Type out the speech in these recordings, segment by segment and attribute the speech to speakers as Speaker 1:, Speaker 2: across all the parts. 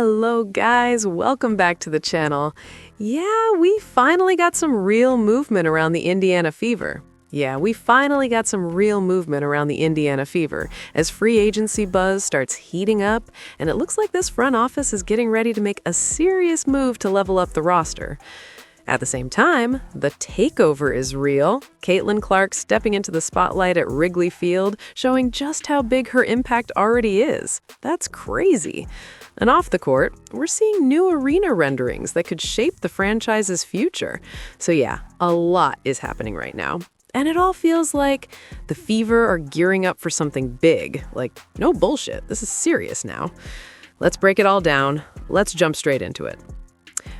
Speaker 1: Hello guys, welcome back to the channel. Yeah, we finally got some real movement around the Indiana Fever. As free agency buzz starts heating up, and it looks like this front office is getting ready to make a serious move to level up the roster. At the same time, the takeover is real. Caitlin Clark stepping into the spotlight at Wrigley Field, showing just how big her impact already is. That's crazy. And off the court, we're seeing new arena renderings that could shape the franchise's future. So yeah, a lot is happening right now. And it all feels like the Fever are gearing up for something big. Like, no bullshit, this is serious now. Let's break it all down. Let's jump straight into it.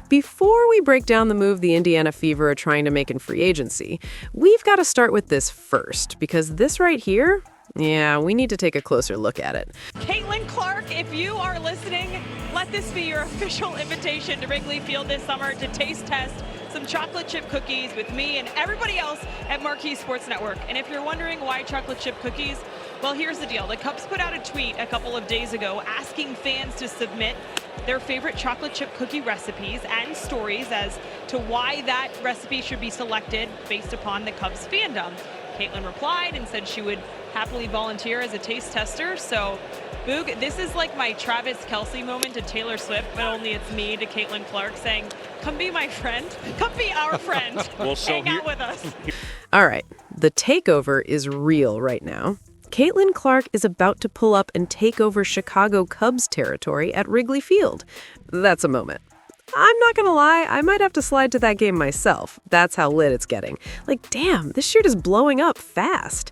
Speaker 1: Before we break down the move the Indiana Fever are trying to make in free agency, we've got to start with this first, because this right here, yeah, we need to take a closer look at it.
Speaker 2: Caitlin Clark, if you are listening, let this be your official invitation to Wrigley Field this summer to taste test some chocolate chip cookies with me and everybody else at Marquee Sports Network. And if you're wondering why chocolate chip cookies, well, here's the deal. The Cubs put out a tweet a couple of days ago asking fans to submit their favorite chocolate chip cookie recipes and stories as to why that recipe should be selected based upon the Cubs fandom. Caitlin replied and said she would happily volunteer as a taste tester. So, Boog, this is like my Travis Kelce moment to Taylor Swift, but only it's me to Caitlin Clark saying, come be my friend, come be our friend, hang out with us.
Speaker 1: All right, the takeover is real right now. Caitlin Clark is about to pull up and take over Chicago Cubs territory at Wrigley Field. That's a moment. I'm not gonna lie, I might have to slide to that game myself. That's how lit it's getting. Like, damn, this shit is blowing up fast.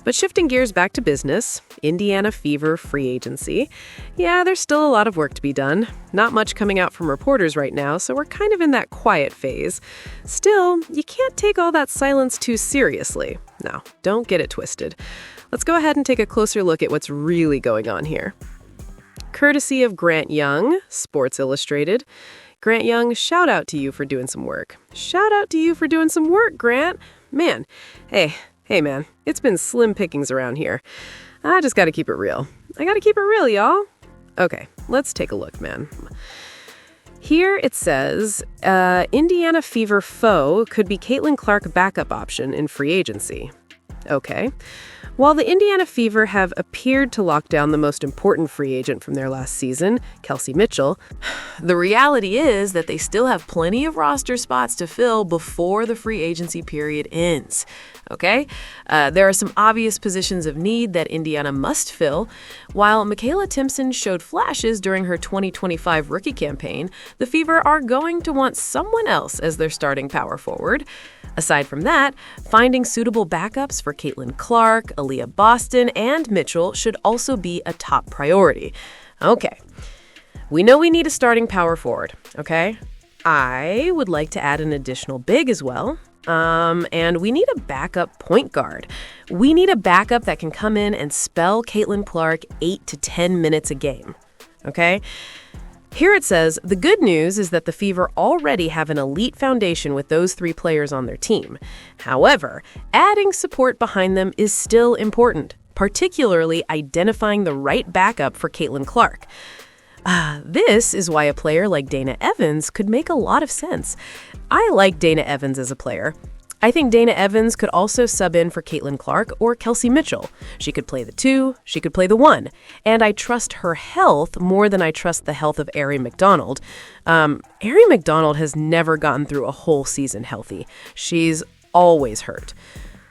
Speaker 1: But shifting gears back to business, Indiana Fever free agency. Yeah, there's still a lot of work to be done. Not much coming out from reporters right now, so we're kind of in that quiet phase. Still, you can't take all that silence too seriously. No, don't get it twisted. Let's go ahead and take a closer look at what's really going on here. Courtesy of Grant Young, Sports Illustrated. Grant Young, shout out to you for doing some work. Shout out to you for doing some work, Grant. Man, hey man, it's been slim pickings around here. I just gotta keep it real. I gotta keep it real, y'all. Okay, let's take a look, man. Here it says, Indiana Fever foe could be Caitlin Clark backup option in free agency. Okay. While the Indiana Fever have appeared to lock down the most important free agent from their last season, Kelsey Mitchell, the reality is that they still have plenty of roster spots to fill before the free agency period ends. Okay? There are some obvious positions of need that Indiana must fill. While Michaela Timpson showed flashes during her 2025 rookie campaign, the Fever are going to want someone else as their starting power forward. Aside from that, finding suitable backups for Caitlin Clark, Aaliyah Boston, and Mitchell should also be a top priority. Okay, we know we need a starting power forward, okay? I would like to add an additional big as well. And we need a backup point guard. We need a backup that can come in and spell Caitlin Clark 8 to 10 minutes a game, okay? Here it says, the good news is that the Fever already have an elite foundation with those 3 players on their team. However, adding support behind them is still important, particularly identifying the right backup for Caitlin Clark. This is why a player like Dana Evans could make a lot of sense. I like Dana Evans as a player. I think Dana Evans could also sub in for Caitlin Clark or Kelsey Mitchell. She could play the 2, she could play the 1. And I trust her health more than I trust the health of Aari McDonald. Aari McDonald has never gotten through a whole season healthy. She's always hurt.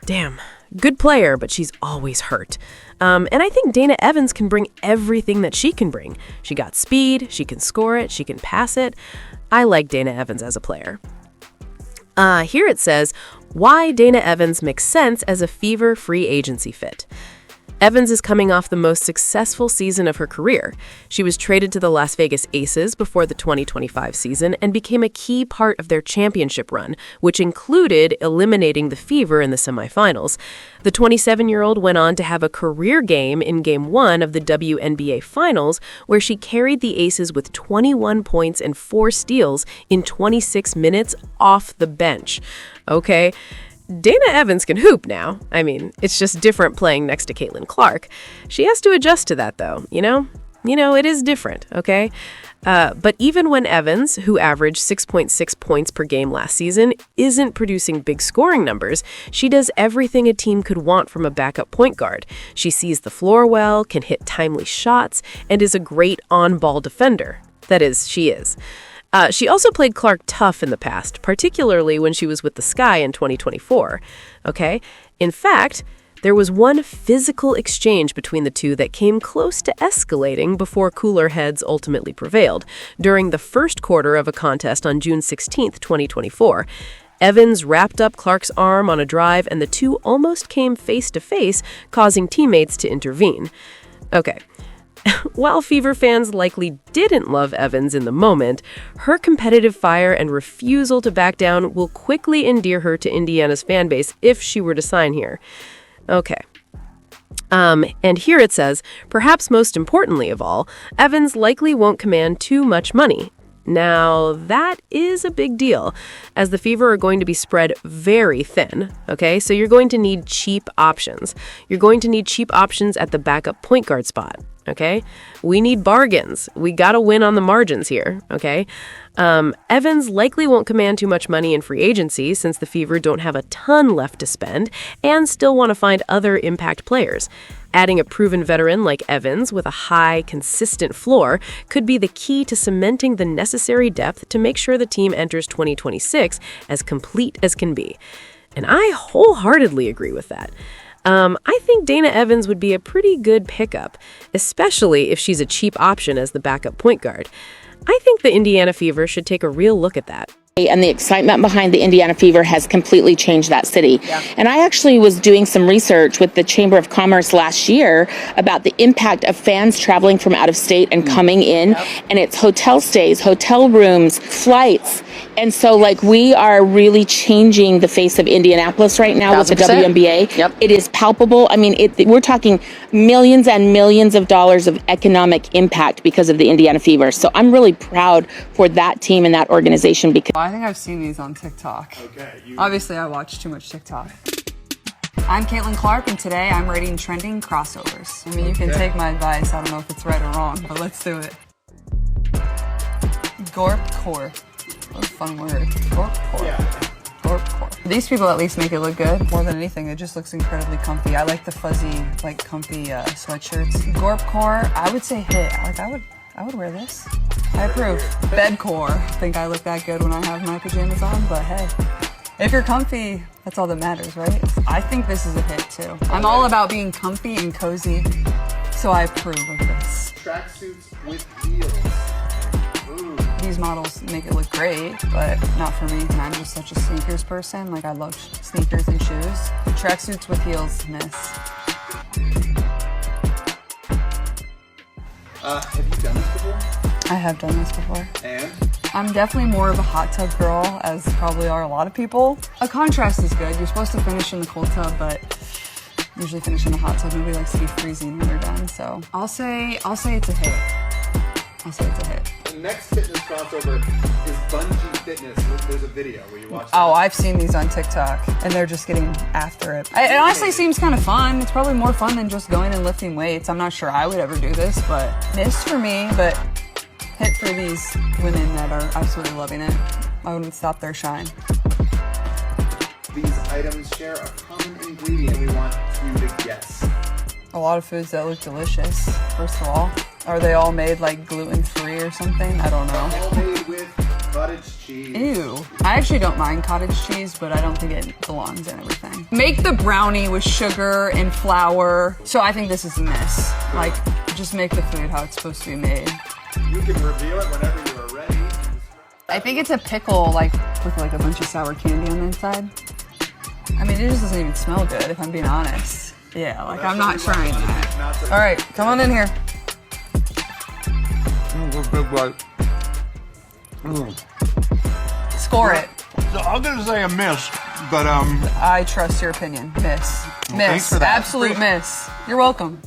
Speaker 1: Damn, good player, but she's always hurt. And I think Dana Evans can bring everything that she can bring. She got speed, she can score it, she can pass it. I like Dana Evans as a player. Here it says, why Dana Evans makes sense as a Fever free agency fit. Evans is coming off the most successful season of her career. She was traded to the Las Vegas Aces before the 2025 season and became a key part of their championship run, which included eliminating the Fever in the semifinals. The 27-year-old went on to have a career game in Game 1 of the WNBA Finals, where she carried the Aces with 21 points and 4 steals in 26 minutes off the bench. Okay. Dana Evans can hoop now. I mean, it's just different playing next to Caitlin Clark. She has to adjust to that, though, you know? It is different, okay? But even when Evans, who averaged 6.6 points per game last season, isn't producing big scoring numbers, she does everything a team could want from a backup point guard. She sees the floor well, can hit timely shots, and is a great on-ball defender. That is, she is. She also played Clark tough in the past, particularly when she was with the Sky in 2024. Okay? In fact, there was one physical exchange between the two that came close to escalating before cooler heads ultimately prevailed during the first quarter of a contest on June 16, 2024. Evans wrapped up Clark's arm on a drive, and the two almost came face-to-face, causing teammates to intervene. Okay. While Fever fans likely didn't love Evans in the moment, her competitive fire and refusal to back down will quickly endear her to Indiana's fan base if she were to sign here. Okay. And here it says, perhaps most importantly of all, Evans likely won't command too much money. Now, that is a big deal, as the Fever are going to be spread very thin, okay? So you're going to need cheap options. You're going to need cheap options at the backup point guard spot, okay? We need bargains. We gotta win on the margins here, okay? Evans likely won't command too much money in free agency since the Fever don't have a ton left to spend and still want to find other impact players. Adding a proven veteran like Evans with a high, consistent floor could be the key to cementing the necessary depth to make sure the team enters 2026 as complete as can be. And I wholeheartedly agree with that. I think Dana Evans would be a pretty good pickup, especially if she's a cheap option as the backup point guard. I think the Indiana Fever should take a real look at that.
Speaker 3: And the excitement behind the Indiana Fever has completely changed that city.
Speaker 1: Yeah.
Speaker 3: And I actually was doing some research with the Chamber of Commerce last year about the impact of fans traveling from out of state and coming in.
Speaker 1: Yep.
Speaker 3: And it's hotel stays, hotel rooms, flights. And so, we are really changing the face of Indianapolis right now with the
Speaker 4: 1,000%.
Speaker 3: WNBA.
Speaker 4: Yep.
Speaker 3: It is palpable. I mean, we're talking millions and millions of dollars of economic impact because of the Indiana Fever. So I'm really proud for that team and that organization because
Speaker 5: I think I've seen these on TikTok. Okay. Obviously, I watch too much TikTok. I'm Caitlin Clark, and today I'm rating trending crossovers. I mean, you can take my advice. I don't know if it's right or wrong, but let's do it. Gorpcore. What a fun word. Gorpcore. Yeah. Gorpcore. These people at least make it look good. More than anything, it just looks incredibly comfy. I like the fuzzy, comfy sweatshirts. Gorpcore, I would say hit. I would wear this. I approve. Bedcore. I think I look that good when I have my pajamas on, but hey. If you're comfy, that's all that matters, right? I think this is a hit too. I'm all about being comfy and cozy, so I approve of this.
Speaker 6: Tracksuits with heels. Ooh.
Speaker 5: These models make it look great, but not for me. I'm just such a sneakers person. I love sneakers and shoes. Tracksuits with heels, miss.
Speaker 6: Have you done this before?
Speaker 5: I have done this before.
Speaker 6: And?
Speaker 5: I'm definitely more of a hot tub girl, as probably are a lot of people. A contrast is good. You're supposed to finish in the cold tub, but usually finish in the hot tub. Nobody likes to be freezing when you're done, so I'll say it's a hit. I'll say it's a hit.
Speaker 6: The next fitness crossover is bungee fitness. There's a video where you watch that.
Speaker 5: Oh, I've seen these on TikTok, and they're just getting after it. It honestly seems kind of fun. It's probably more fun than just going and lifting weights. I'm not sure I would ever do this, but miss for me, but hit for these women that are absolutely loving it. I wouldn't stop their shine.
Speaker 6: These items share a common ingredient we want you to guess.
Speaker 5: A lot of foods that look delicious, first of all. Are they all made gluten-free or something? I don't know.
Speaker 6: All made with cottage cheese.
Speaker 5: Ew. I actually don't mind cottage cheese, but I don't think it belongs in everything. Make the brownie with sugar and flour. So I think this is a miss. Just make the food how it's supposed to be made.
Speaker 6: You can reveal it whenever you are ready.
Speaker 5: I think it's a pickle, with a bunch of sour candy on the inside. I mean, it just doesn't even smell good, if I'm being honest. Yeah, I'm not trying that. All right, come on in here.
Speaker 7: Big bite.
Speaker 5: Score it.
Speaker 7: So I'm gonna say a miss, but
Speaker 5: I trust your opinion. Miss.
Speaker 7: Well, thanks
Speaker 5: Miss.
Speaker 7: for that.
Speaker 5: Absolute miss. You're welcome.